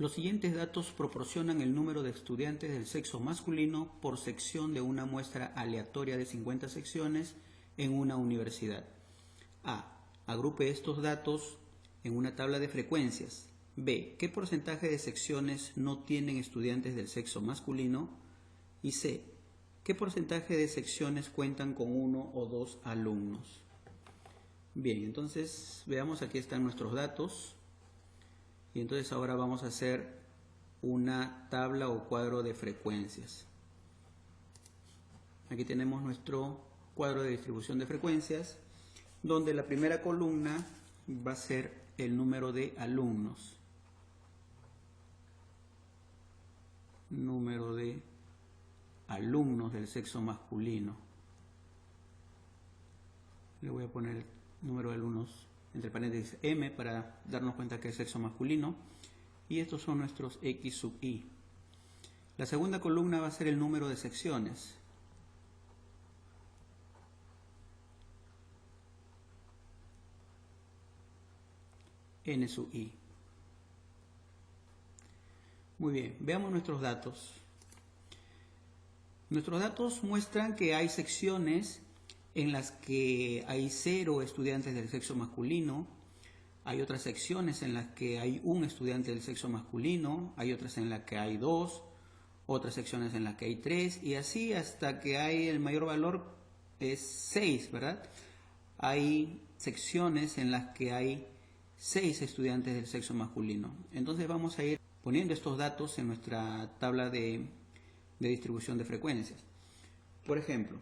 Los siguientes datos proporcionan el número de estudiantes del sexo masculino por sección de una muestra aleatoria de 50 secciones en una universidad. A. Agrupe estos datos en una tabla de frecuencias. B. ¿Qué porcentaje de secciones no tienen estudiantes del sexo masculino? Y C. ¿Qué porcentaje de secciones cuentan con 1 o 2 alumnos? Bien, entonces veamos, aquí están nuestros datos. Y entonces ahora vamos a hacer una tabla o cuadro de frecuencias. Aquí tenemos nuestro cuadro de distribución de frecuencias, donde la primera columna va a ser el número de alumnos. Número de alumnos del sexo masculino. Le voy a poner el número de alumnos entre paréntesis M para darnos cuenta que es sexo masculino, y estos son nuestros X sub I. La segunda columna va a ser el número de secciones. N sub I. Muy bien, veamos nuestros datos. Nuestros datos muestran que hay secciones en las que hay 0 estudiantes del sexo masculino, hay otras secciones en las que hay 1 estudiante del sexo masculino, hay otras en las que hay 2, otras secciones en las que hay 3, y así hasta que hay el mayor valor es 6, ¿verdad? Hay secciones en las que hay 6 estudiantes del sexo masculino. Entonces vamos a ir poniendo estos datos en nuestra tabla de distribución de frecuencias. Por ejemplo,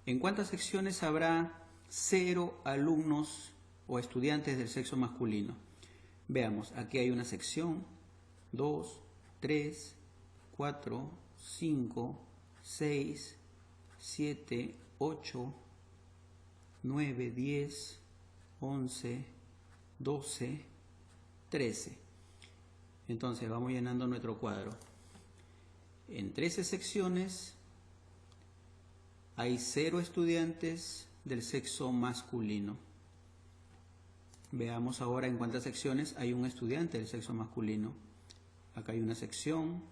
¿en cuántas secciones habrá 0 alumnos o estudiantes del sexo masculino? Veamos, aquí hay una sección, 2, 3, 4, 5, 6, 7, 8, 9, 10, 11, 12, 13. Entonces vamos llenando nuestro cuadro. En 13 secciones hay 0 estudiantes del sexo masculino. Veamos ahora en cuántas secciones hay un estudiante del sexo masculino. Acá hay una sección,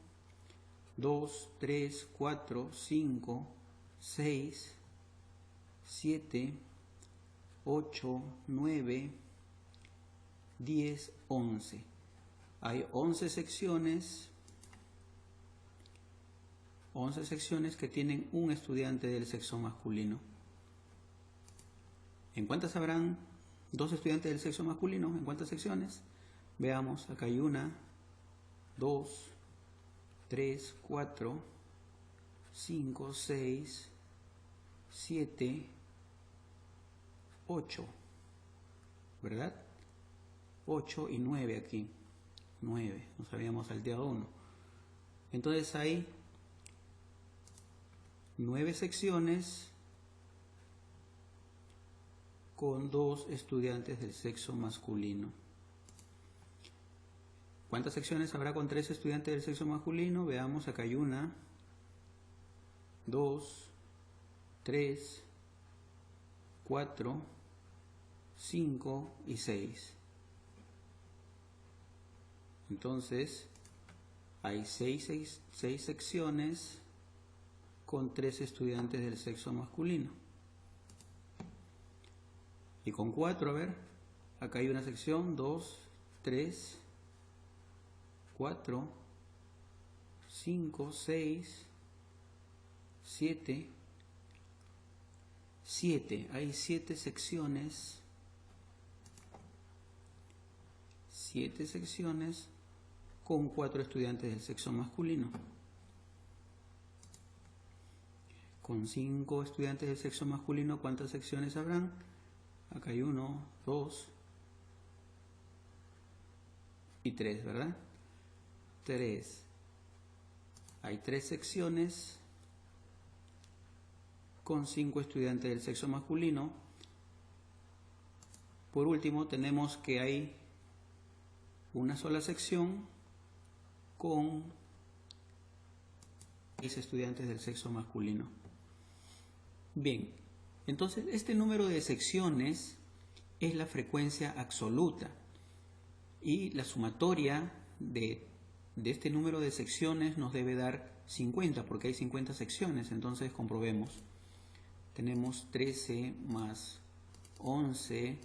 2, 3, 4, 5, 6, 7, 8, 9, 10, 11. Hay 11 secciones que tienen un estudiante del sexo masculino. ¿En cuántas habrán 2 estudiantes del sexo masculino? ¿En cuántas secciones? Veamos, acá hay 1, 2, 3, 4, 5, 6, 7, 8, ¿verdad? 8 y 9 aquí. 9, nos habíamos salteado 1. Entonces hay 9 secciones con 2 estudiantes del sexo masculino. ¿Cuántas secciones habrá con 3 estudiantes del sexo masculino? Veamos, acá hay 1, 2, 3, 4, 5 y 6. Entonces hay 6 secciones con 3 estudiantes del sexo masculino. Y con 4, a ver, acá hay una sección, 2, 3, 4, 5, 6, 7, 7. Hay 7 secciones. 7 secciones con 4 estudiantes del sexo masculino. Con 5 estudiantes del sexo masculino, ¿cuántas secciones habrán? Acá hay 1, 2 y 3, ¿verdad? 3. Hay 3 secciones con 5 estudiantes del sexo masculino. Por último, tenemos que hay una sola sección con 6 estudiantes del sexo masculino. Bien, entonces este número de secciones es la frecuencia absoluta y la sumatoria de de este número de secciones nos debe dar 50, porque hay 50 secciones. Entonces comprobemos. Tenemos 13 más 11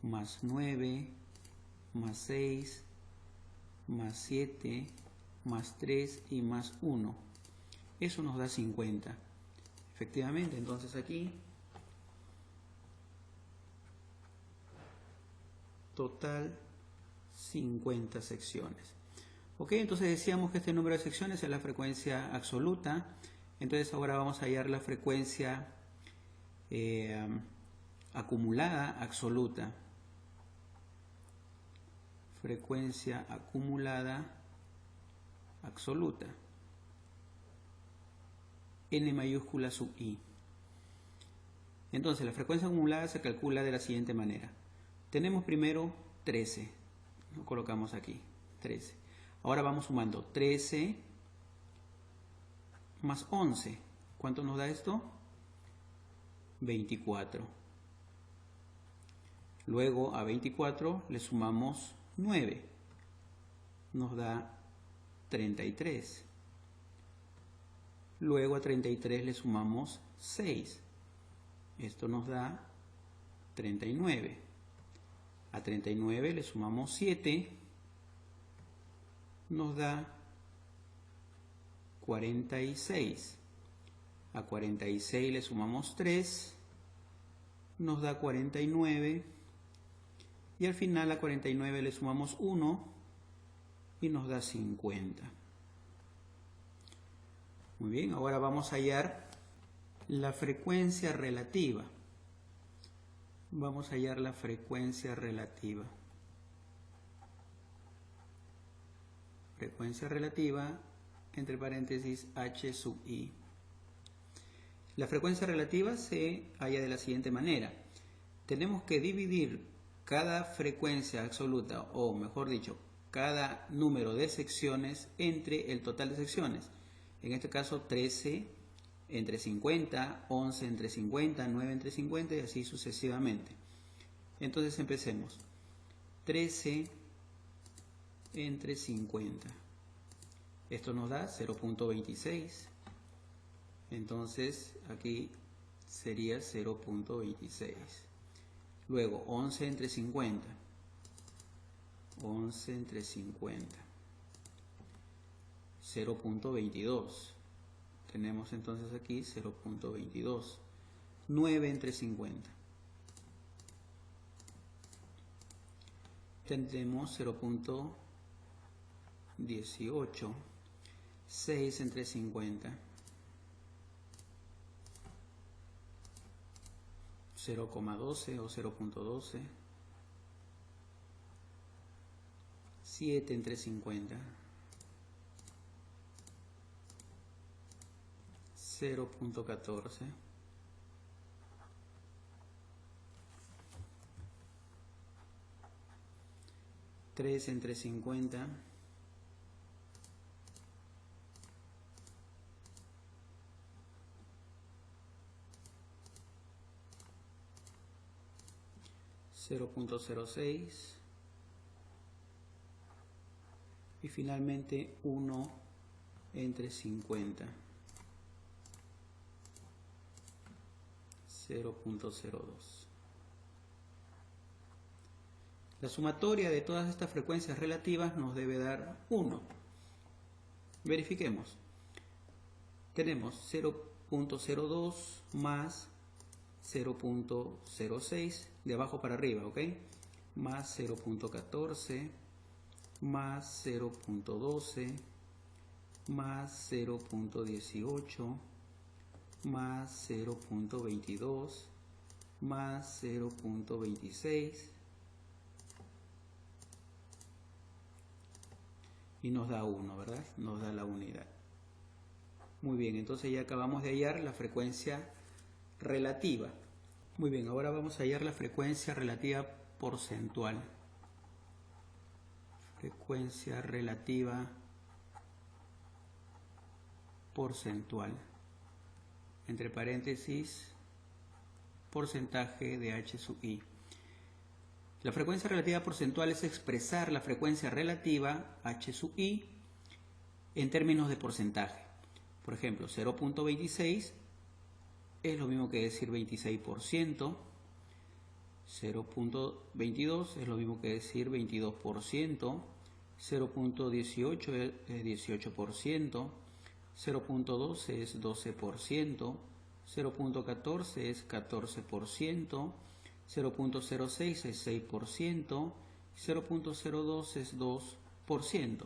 más 9 más 6 más 7 más 3 y más 1. Eso nos da 50. Efectivamente, entonces aquí total 50 secciones. Ok, entonces decíamos que este número de secciones es la frecuencia absoluta. Entonces ahora vamos a hallar la frecuencia acumulada absoluta. Frecuencia acumulada absoluta. N mayúscula sub i. Entonces la frecuencia acumulada se calcula de la siguiente manera. Tenemos primero 13. Lo colocamos aquí, 13. Ahora vamos sumando 13 más 11. ¿Cuánto nos da esto? 24. Luego a 24 le sumamos 9. Nos da 33. Luego a 33 le sumamos 6. Esto nos da 39. A 39 le sumamos 7. Nos da 46. A 46 le sumamos 3. Nos da 49. Y al final a 49 le sumamos 1 y nos da 50. Muy bien, ahora vamos a hallar la frecuencia relativa. Vamos a hallar la frecuencia relativa. Frecuencia relativa, entre paréntesis, h sub i. La frecuencia relativa se halla de la siguiente manera. Tenemos que dividir cada frecuencia absoluta, o mejor dicho, cada número de secciones entre el total de secciones. En este caso 13 entre 50, 11 entre 50, 9 entre 50 y así sucesivamente. Entonces empecemos. 13 entre 50. Esto nos da 0.26. Entonces aquí sería 0.26. Luego 11 entre 50. 11 entre 50. 0.22. Tenemos entonces aquí 0.22. 9 entre 50. Tendremos 0.18. 6 entre 50. 0,12 o 0.12. 7 entre 50. 0.14. 3 entre 50. 0.06 y finalmente 1 entre 50. 0.02. La sumatoria de todas estas frecuencias relativas nos debe dar 1. Verifiquemos. Tenemos 0.02 más 0.06 de abajo para arriba, ¿ok? Más 0.14 más 0.12 más 0.18 más 0.22 más 0.26 y nos da 1, ¿verdad? Nos da la unidad. Muy bien, entonces ya acabamos de hallar la frecuencia relativa. Muy bien, ahora vamos a hallar la frecuencia relativa porcentual. Frecuencia relativa porcentual. Entre paréntesis, porcentaje de h sub i. La frecuencia relativa porcentual es expresar la frecuencia relativa h sub i en términos de porcentaje. Por ejemplo, 0.26 es lo mismo que decir 26%, 0.22 es lo mismo que decir 22%, 0.18 es 18%, 0.12 es 12%, 0.14 es 14%, 0.06 es 6%, 0.02 es 2%.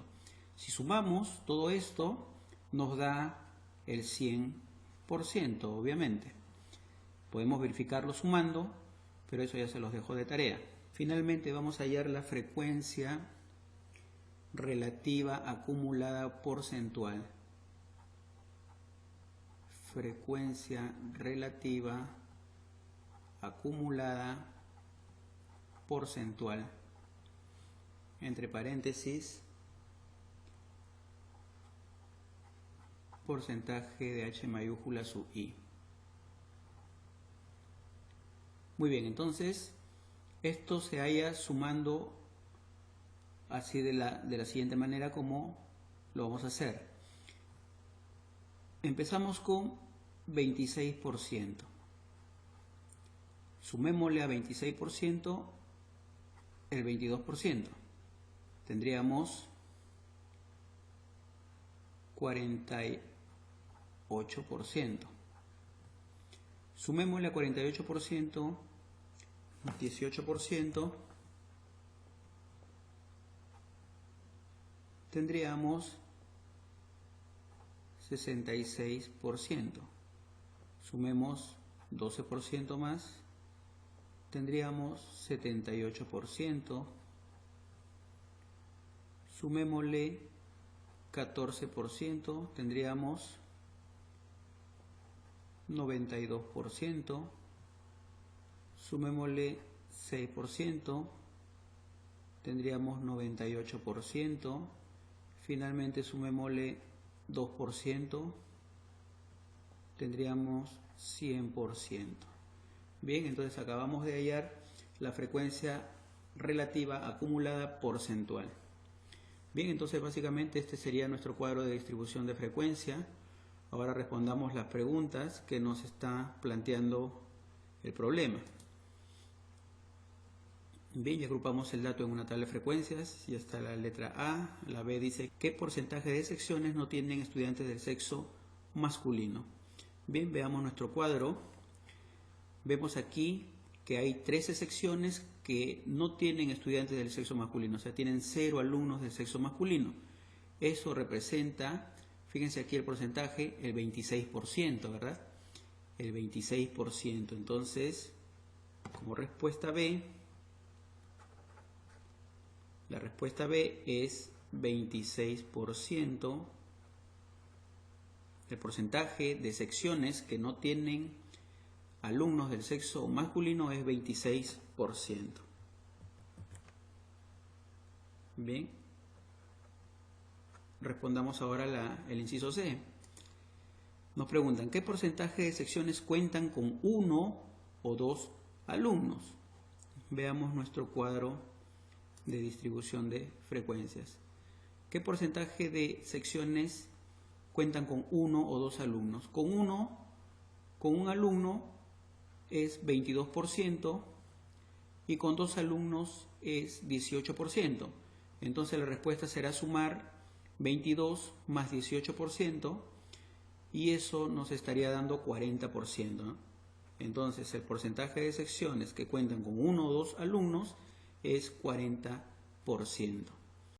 Si sumamos todo esto, nos da el 100%, obviamente. Podemos verificarlo sumando, pero eso ya se los dejo de tarea. Finalmente vamos a hallar la frecuencia relativa acumulada porcentual. Frecuencia relativa acumulada porcentual. Entre paréntesis, porcentaje de H mayúscula sub I. Muy bien, entonces esto se halla sumando así de la siguiente manera como lo vamos a hacer. Empezamos con 26%. Sumémosle a 26% el 22%. Tendríamos 48%. Sumémosle a 48% 18%, tendríamos 66%. Sumemos 12% más, tendríamos 78%. Sumémosle 14%, tendríamos 92%. Sumémosle 6%, tendríamos 98%. Finalmente sumémosle 2%, tendríamos 100%. Bien, entonces acabamos de hallar la frecuencia relativa acumulada porcentual. Bien, entonces básicamente este sería nuestro cuadro de distribución de frecuencia. Ahora respondamos las preguntas que nos está planteando el problema. Bien, ya agrupamos el dato en una tabla de frecuencias. Ya está la letra A. La B dice ¿qué porcentaje de secciones no tienen estudiantes del sexo masculino? Bien, veamos nuestro cuadro. Vemos aquí que hay 13 secciones que no tienen estudiantes del sexo masculino, o sea, tienen 0 alumnos del sexo masculino. Eso representa, fíjense aquí el porcentaje, el 26%, ¿verdad? El 26%. Entonces, como respuesta B, la respuesta B es 26%. El porcentaje de secciones que no tienen alumnos del sexo masculino es 26%. Bien. Respondamos ahora el inciso C. Nos preguntan, ¿qué porcentaje de secciones cuentan con 1 o 2 alumnos? Veamos nuestro cuadro de distribución de frecuencias. ¿Qué porcentaje de secciones cuentan con 1 o 2 alumnos? Con un alumno es 22% y con 2 alumnos es 18%. Entonces la respuesta será sumar 22 más 18% y eso nos estaría dando 40%, ¿no? Entonces el porcentaje de secciones que cuentan con 1 o 2 alumnos es 40%.